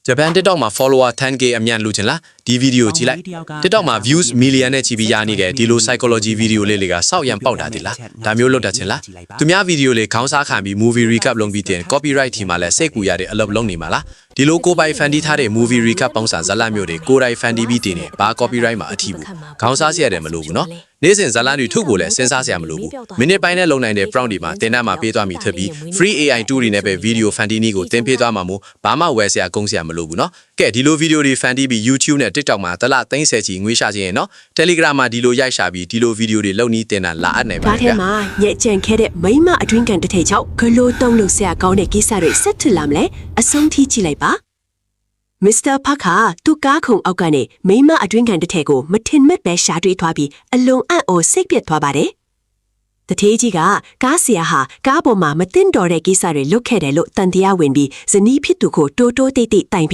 ဂျပန် TikTok မှာ follower 10k အမြန်လူချင်လားဒီဗီဒီယိုကြည့်လိုက် TikTok မှာ views million နဲ့ချီပြီးရနေတဲ့ဒီလို psychology video လေးတွေကစောက်ရံပေါက်တာတည်လားဒါမျိုးလုပ်တတ်ချင်လားသူများဗီဒီယိုလေးခေါင်းစားခံပြီး movie recap လုပ်ပြီးတင် copyright ထီမှာလည်းစိတ်ကူရတဲ့အလုပ်လုပ်နေမှာလားဒီလိုကိုပိုင် fan တီးထားတဲ့ movie recap ပုံစံဇာတ်လမ်းမျိုးတွေကိုတိုင် fan တီးပြီးတင်နေဘာ copyright မှာအထီးဘူးခေါင်းစားစရတယ်မလို့ဘူးနော်နေ့စဉ်ဇာတ်လမ်းတွေထုတ်ကိုလည်းစဉ်းစားစရာမလိုဘူးမိနစ်ပိုင်းနဲ့လုံနိုင်တဲ့ prompt တွေမှာတင်တန်းမှာပေးသွားမိထပ်ပြီး free AI tool တွေနဲ့ပဲ video fan တီးနည်းကိုတင်ပေးသွားမှာမို့ဘာမှဝယ်စရာကုန်စရာမလိုဘူးနော်ကဲဒီလို video တွေ fan တီးပြီး YouTube နဲ့ TikTok မှာတစ်လ30ချီငွေရှာခြင်းရဲ့နော် Telegram မှာဒီလိုရိုက်ရှာပြီးဒီလို video တွေလုပ်နည်းတင်တာလာအပ်နိုင်ပါ ဒါထဲမှာညက်ကြံခဲ့တဲ့မိမအတွင်းကန်တစ်ထည်ချောက်ဂလိုတုံးလို့ဆရာကောင်းတဲ့ကိစ္စတွေဆက်ထလာမလဲအဆုံးထိကြည့်လိုက်ပါမစ္စတာဖခါသူကားခုံအောက်ကနေမိမအတွင်းကန်တစ်ထည်ကိုမထင်မဲ့ပဲရှာတွေ့သွားပြီးအလွန်အံ့ဩစိတ်ပြတ်သွားပါတယ်တထေးကြီးကကားဆရာဟာကားပေါ်မှာမတင်တော်တဲ့ကိစ္စတွေလုပ်ခဲ့တယ်လို့တန်တရားဝင်ပြီးဇနီးဖြစ်သူကိုတိုးတိုးတိတ်တိတ်တိုင်ပင်